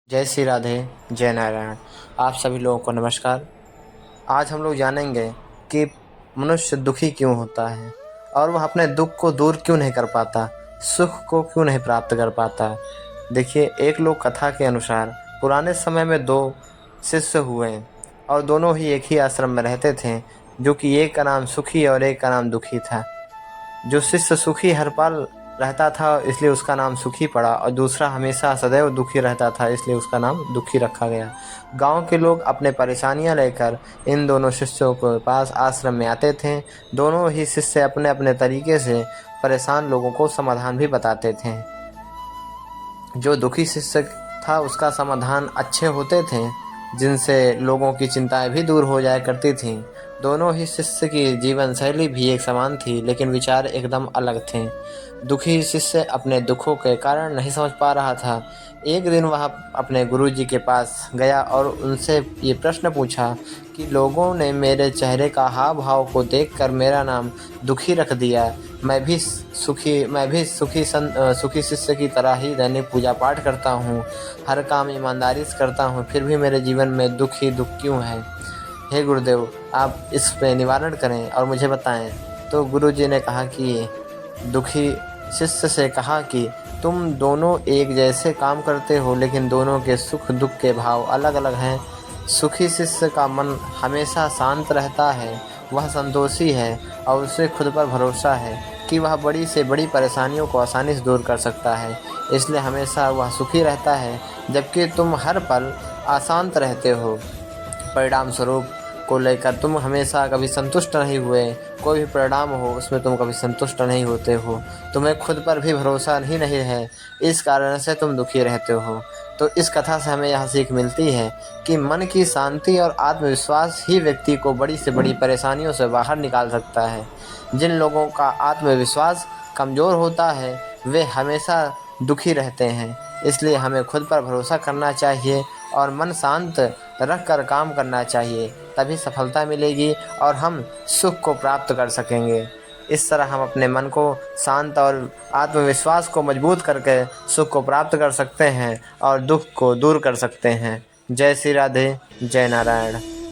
जय श्री राधे, जय नारायण। आप सभी लोगों को नमस्कार। आज हम लोग जानेंगे कि मनुष्य दुखी क्यों होता है और वह अपने दुख को दूर क्यों नहीं कर पाता, सुख को क्यों नहीं प्राप्त कर पाता। देखिए, एक लोक कथा के अनुसार पुराने समय में दो शिष्य हुए और दोनों ही एक ही आश्रम में रहते थे, जो कि एक का नाम सुखी और एक का नाम दुखी था। जो शिष्य सुखी हर पल रहता था इसलिए उसका नाम सुखी पड़ा, और दूसरा हमेशा सदैव दुखी रहता था इसलिए उसका नाम दुखी रखा गया। गांव के लोग अपने परेशानियां लेकर इन दोनों शिष्यों के पास आश्रम में आते थे। दोनों ही शिष्य अपने अपने तरीके से परेशान लोगों को समाधान भी बताते थे। जो दुखी शिष्य था उसका समाधान अच्छे होते थे, जिनसे लोगों की चिंताएं भी दूर हो जाया करती थीं। दोनों ही शिष्य की जीवन शैली भी एक समान थी, लेकिन विचार एकदम अलग थे। दुखी शिष्य अपने दुखों के कारण नहीं समझ पा रहा था। एक दिन वह अपने गुरुजी के पास गया और उनसे ये प्रश्न पूछा कि लोगों ने मेरे चेहरे का हाव भाव को देखकर मेरा नाम दुखी रख दिया। मैं भी सुखी शिष्य की तरह ही दैनिक पूजा पाठ करता हूँ, हर काम ईमानदारी से करता हूँ, फिर भी मेरे जीवन में दुख ही दुख क्यों है। हे गुरुदेव, आप इस पे निवारण करें और मुझे बताएं। तो गुरुजी ने कहा कि दुखी शिष्य से कहा कि तुम दोनों एक जैसे काम करते हो, लेकिन दोनों के सुख दुख के भाव अलग अलग हैं। सुखी शिष्य का मन हमेशा शांत रहता है, वह संतोषी है और उसे खुद पर भरोसा है कि वह बड़ी से बड़ी परेशानियों को आसानी से दूर कर सकता है, इसलिए हमेशा वह सुखी रहता है। जबकि तुम हर पल अशांत रहते हो, परिणाम स्वरूप को लेकर तुम हमेशा कभी संतुष्ट नहीं हुए। कोई भी परिणाम हो उसमें तुम कभी संतुष्ट नहीं होते हो, तुम्हें खुद पर भी भरोसा ही नहीं है, इस कारण से तुम दुखी रहते हो। तो इस कथा से हमें यह सीख मिलती है कि मन की शांति और आत्मविश्वास ही व्यक्ति को बड़ी से बड़ी परेशानियों से बाहर निकाल सकता है। जिन लोगों का आत्मविश्वास कमज़ोर होता है वे हमेशा दुखी रहते हैं, इसलिए हमें खुद पर भरोसा करना चाहिए और मन शांत रख कर काम करना चाहिए, तभी सफलता मिलेगी और हम सुख को प्राप्त कर सकेंगे। इस तरह हम अपने मन को शांत और आत्मविश्वास को मजबूत करके सुख को प्राप्त कर सकते हैं और दुख को दूर कर सकते हैं। जय श्री राधे, जय नारायण।